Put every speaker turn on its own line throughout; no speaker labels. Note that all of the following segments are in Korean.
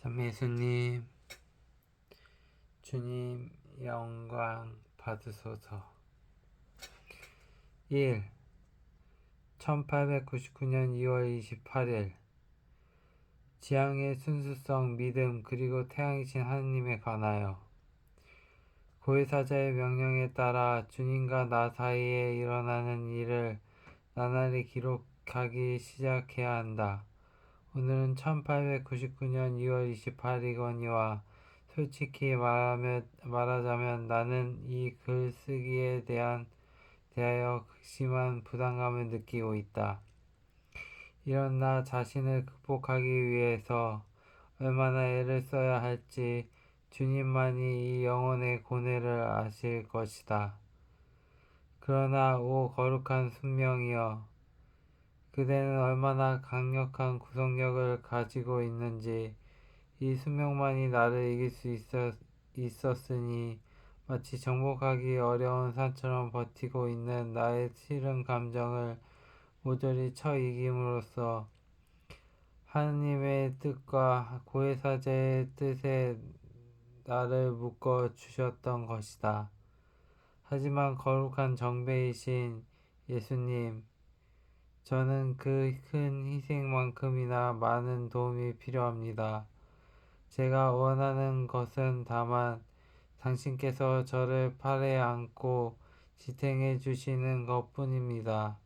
참 예수님, 주님 영광 받으소서. 1. 1899년 2월 28일 지향의 순수성, 믿음, 그리고 태양이신 하느님에 관하여 고해사자의 명령에 따라 주님과 나 사이에 일어나는 일을 나날이 기록하기 시작해야 한다. 오늘은 1899년 2월 28일이거니와 솔직히 말하자면 나는 이 글쓰기에 대하여 극심한 부담감을 느끼고 있다. 이런 나 자신을 극복하기 위해서 얼마나 애를 써야 할지 주님만이 이 영혼의 고뇌를 아실 것이다. 그러나 오 거룩한 순명이여, 그대는 얼마나 강력한 구속력을 가지고 있는지, 이 수명만이 나를 이길 수 있었으니 마치 정복하기 어려운 산처럼 버티고 있는 나의 싫은 감정을 모조리 쳐 이김으로써 하느님의 뜻과 고해사제의 뜻에 나를 묶어 주셨던 것이다. 하지만 거룩한 정배이신 예수님, 저는 그 큰 희생만큼이나 많은 도움이 필요합니다. 제가 원하는 것은 다만 당신께서 저를 팔에 안고 지탱해 주시는 것뿐입니다.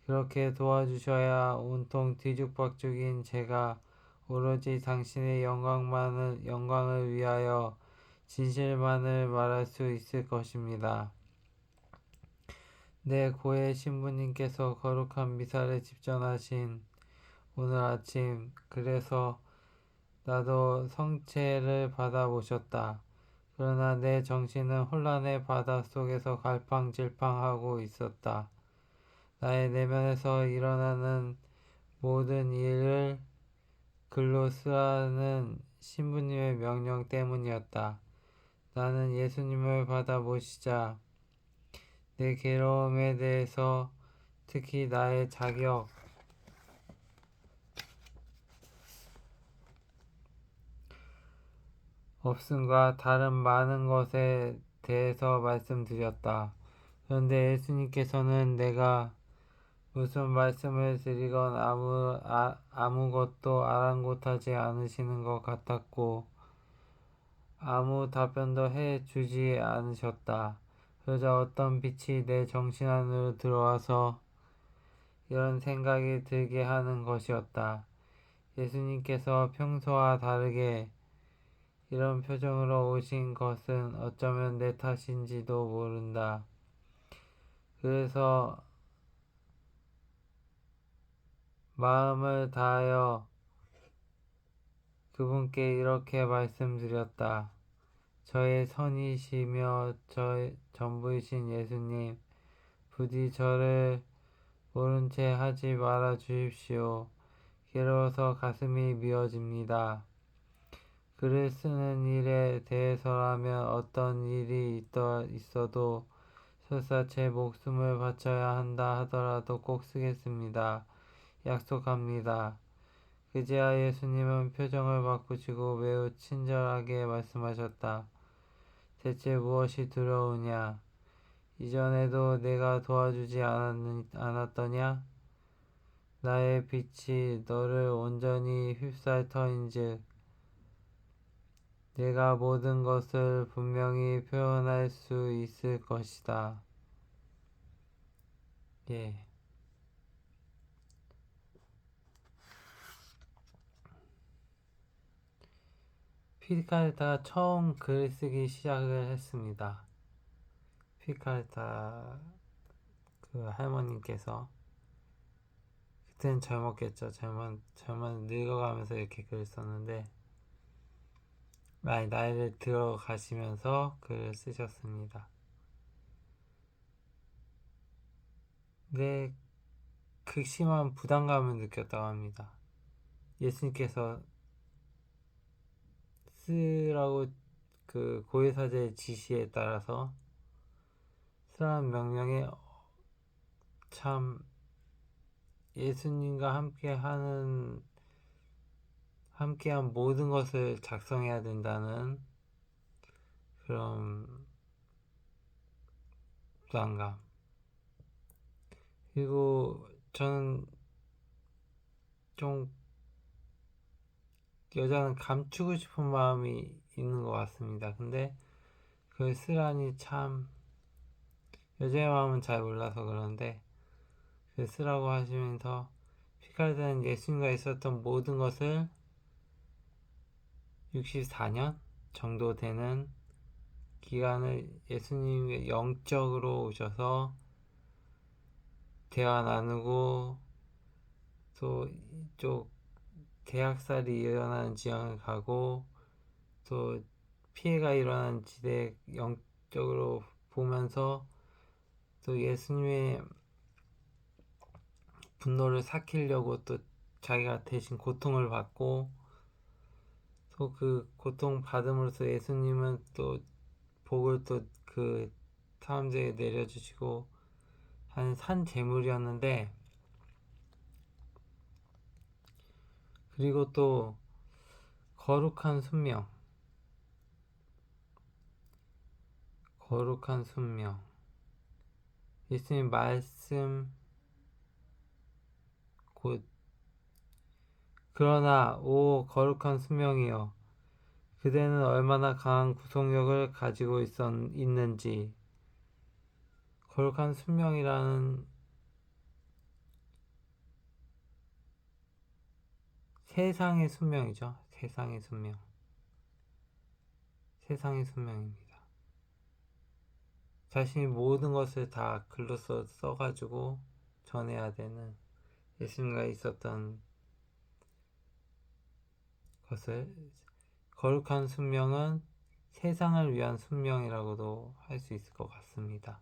그렇게 도와주셔야 온통 뒤죽박죽인 제가 오로지 당신의 영광을 위하여 진실만을 말할 수 있을 것입니다. 내 고해 신부님께서 거룩한 미사를 집전하신 오늘 아침, 그래서 나도 성체를 받아보셨다. 그러나 내 정신은 혼란의 바다 속에서 갈팡질팡하고 있었다. 나의 내면에서 일어나는 모든 일을 글로 쓰라는 신부님의 명령 때문이었다. 나는 예수님을 받아보시자 내 괴로움에 대해서, 특히 나의 자격 없음과 다른 많은 것에 대해서 말씀드렸다. 그런데 예수님께서는 내가 무슨 말씀을 드리건 아무것도 아랑곳하지 않으시는 것 같았고 아무 답변도 해주지 않으셨다. 그러자 어떤 빛이 내 정신 안으로 들어와서 이런 생각이 들게 하는 것이었다. 예수님께서 평소와 다르게 이런 표정으로 오신 것은 어쩌면 내 탓인지도 모른다. 그래서 마음을 다하여 그분께 이렇게 말씀드렸다. 저의 선이시며 저의 전부이신 예수님, 부디 저를 모른 채 하지 말아 주십시오. 괴로워서 가슴이 미어집니다. 글을 쓰는 일에 대해서라면 어떤 일이 있어도 설사 제 목숨을 바쳐야 한다 하더라도 꼭 쓰겠습니다. 약속합니다. 그제야 예수님은 표정을 바꾸시고 매우 친절하게 말씀하셨다. 대체 무엇이 두려우냐? 이전에도 내가 도와주지 않았더냐? 나의 빛이 너를 온전히 휩쌀 터인즉 내가 모든 것을 분명히 표현할 수 있을 것이다. 예. 피카르타가 처음 글을 쓰기 시작을 했습니다. 피카르타 그 할머님께서 그때는 젊었겠죠. 젊은 늙어가면서 이렇게 글을 썼는데 많이 나이를 들어가시면서 글을 쓰셨습니다. 근데 극심한 부담감을 느꼈다고 합니다. 예수님께서 쓰라고 그 고해사제의 지시에 따라서 쓰라는 명령에 참 예수님과 함께 함께한 모든 것을 작성해야 된다는 그런 부담감. 그리고 저는 좀 여자는 감추고 싶은 마음이 있는 것 같습니다. 근데 그걸 쓰라니 참 여자의 마음은 잘 몰라서 그런데 그 쓰라고 하시면서 피카르타는 예수님과 있었던 모든 것을 64년 정도 되는 기간을 예수님이 영적으로 오셔서 대화 나누고 또 이쪽 대학살이 일어나는 지역을 가고 또 피해가 일어난 지대 영적으로 보면서 또 예수님의 분노를 삭히려고 또 자기가 대신 고통을 받고 또 그 고통 받음으로써 예수님은 또 복을 또 그 사람들에게 내려주시고 하는 산 제물이었는데, 그리고 또 거룩한 순명, 거룩한 순명, 예수님 말씀 곧 그러나 오 거룩한 순명이여 그대는 얼마나 강한 구속력을 가지고 있는지. 거룩한 순명이라는 세상의 순명이죠. 세상의 순명. 세상의 순명입니다. 자신이 모든 것을 다 글로 써가지고 전해야 되는 예수님과 있었던 것을, 거룩한 순명은 세상을 위한 순명이라고도 할 수 있을 것 같습니다.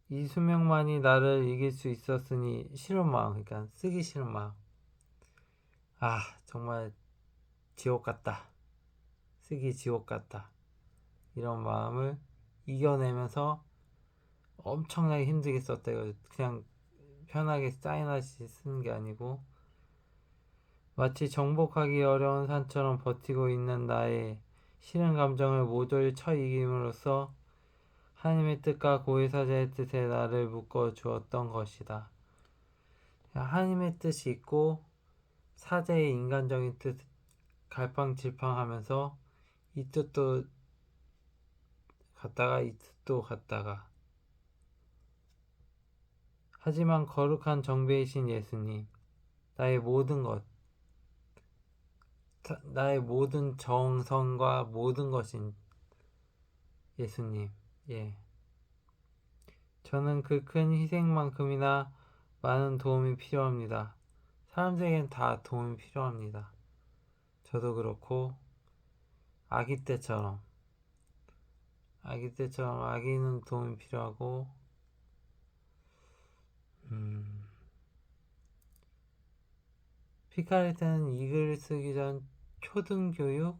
이 순명만이 나를 이길 수 있었으니 싫은 마음, 그러니까 쓰기 싫은 마음. 아, 정말 지옥 같다. 쓰기 지옥 같다. 이런 마음을 이겨내면서 엄청나게 힘들게 썼다. 이거 그냥 편하게 사인하시 쓰는 게 아니고 마치 정복하기 어려운 산처럼 버티고 있는 나의 싫은 감정을 모조리 쳐 이김으로써 하나님의 뜻과 고해사자의 뜻에 나를 묶어 주었던 것이다. 하나님의 뜻이 있고 사자의 인간적인 뜻 갈팡질팡하면서 이 뜻도 갔다가 이 뜻도 갔다가, 하지만 거룩한 정배이신 예수님, 나의 모든 것, 나의 모든 정성과 모든 것인 예수님, 예. 저는 그 큰 희생만큼이나 많은 도움이 필요합니다. 사람들에겐 다 도움이 필요합니다. 저도 그렇고, 아기 때처럼 아기는 도움이 필요하고, 피카레트는 이 글을 쓰기 전 초등교육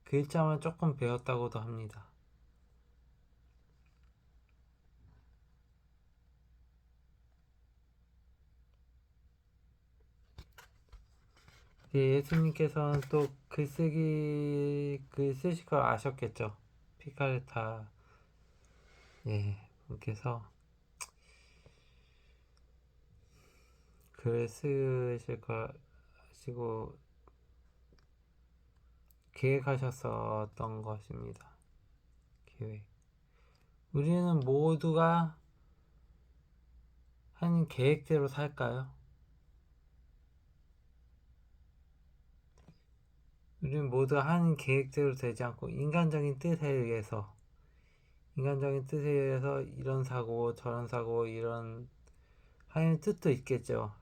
글자만 조금 배웠다고도 합니다. 예수님께서는 또 글 쓰실 걸 아셨겠죠. 피카레타 분께서 글을 쓰실 걸 아시고 계획하셨었던 것입니다. 계획. 우리는 모두가 한 계획대로 살까요? 우리는 모두가 하는 계획대로 되지 않고 인간적인 뜻에 의해서 이런 사고 저런 사고 이런 하나님의 뜻도 있겠죠.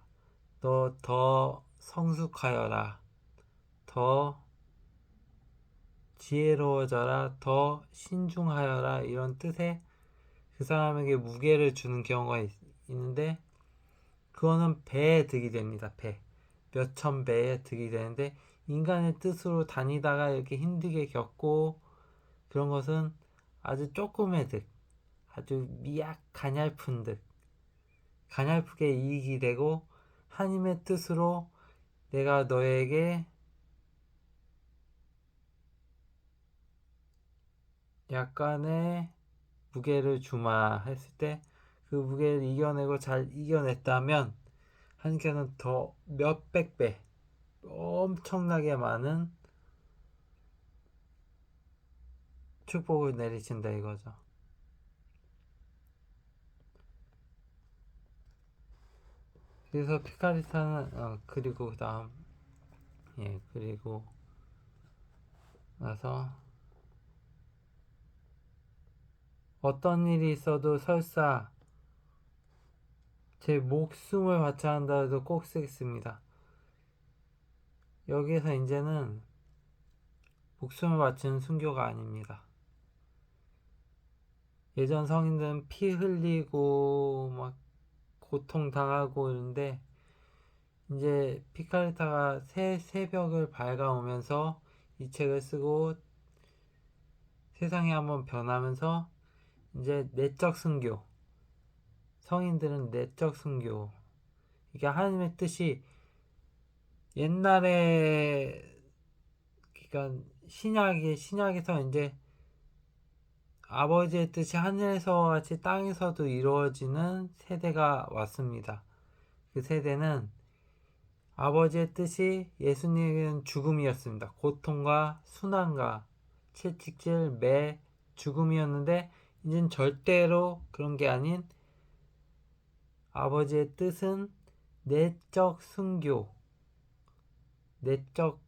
너 더 성숙하여라, 더 지혜로워져라, 더 신중하여라, 이런 뜻에 그 사람에게 무게를 주는 경우가 있는데, 그거는 배에 득이 됩니다. 배 몇천 배에 득이 되는데, 인간의 뜻으로 다니다가 이렇게 힘들게 겪고 그런 것은 아주 조금의 득, 아주 가냘픈 득, 가냘프게 이익이 되고 하나님의 뜻으로 내가 너에게 약간의 무게를 주마 했을 때 그 무게를 이겨내고 잘 이겨냈다면 하나님께서는 더 몇백 배 엄청나게 많은 축복을 내리신다 이거죠. 그래서 피카리타는 그리고 그 다음 그리고 나서 어떤 일이 있어도 설사 제 목숨을 바쳐야 한다 해도 꼭 쓰겠습니다. 여기에서 이제는 목숨을 바치는 순교가 아닙니다. 예전 성인들은 피 흘리고 막 고통당하고 이런데 이제 피카리타가 새벽을 밝아오면서 이 책을 쓰고 세상이 한번 변하면서 이제 내적 순교, 성인들은 내적 순교, 이게 하나님의 뜻이 옛날에 그러니까 신약에서 이제 아버지의 뜻이 하늘에서 같이 땅에서도 이루어지는 세대가 왔습니다. 그 세대는 아버지의 뜻이 예수님에게는 죽음이었습니다. 고통과 순환과 채찍질, 매, 죽음이었는데 이젠 절대로 그런 게 아닌 아버지의 뜻은 내적 순교, 내적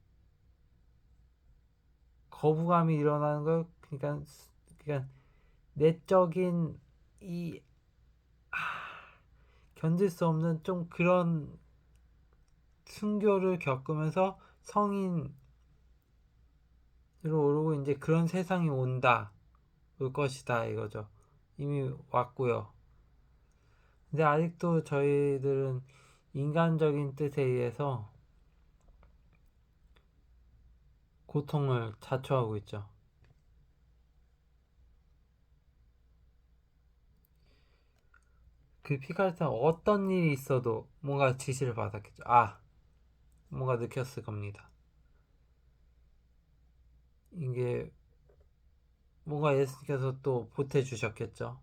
거부감이 일어나는 걸 그러니까 내적인 이 견딜 수 없는 좀 그런 순교를 겪으면서 성인으로 오르고 이제 그런 세상이 온다, 올 것이다 이거죠. 이미 왔고요. 근데 아직도 저희들은 인간적인 뜻에 의해서 고통을 자초하고 있죠. 그 피카르타는 어떤 일이 있어도 뭔가 지시를 받았겠죠. 뭔가 느꼈을 겁니다. 이게 뭔가 예수님께서 또 보태주셨겠죠.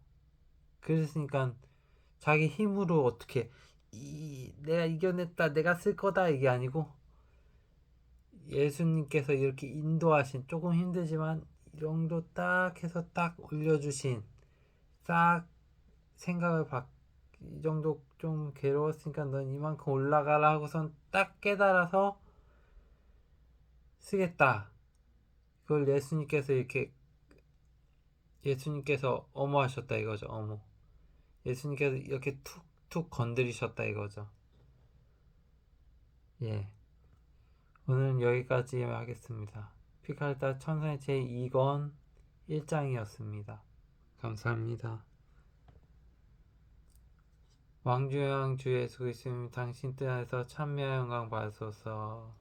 그랬으니까 자기 힘으로 어떻게 내가 이겨냈다, 내가 쓸 거다 이게 아니고 예수님께서 이렇게 인도하신, 조금 힘들지만 이 정도 딱 해서 딱 올려주신, 싹 생각을 이 정도 좀 괴로웠으니까 넌 이만큼 올라가라 하고선 딱 깨달아서 쓰겠다. 그걸 예수님께서 어머하셨다 이거죠. 어머. 예수님께서 이렇게 툭툭 건드리셨다 이거죠. 예. 오늘은 여기까지 하겠습니다. 피카르타 천사의 제2권 1장이었습니다. 감사합니다. 왕주영 주 예수 그리스도님 당신 뜻 안에서 참여 영광 받으소서.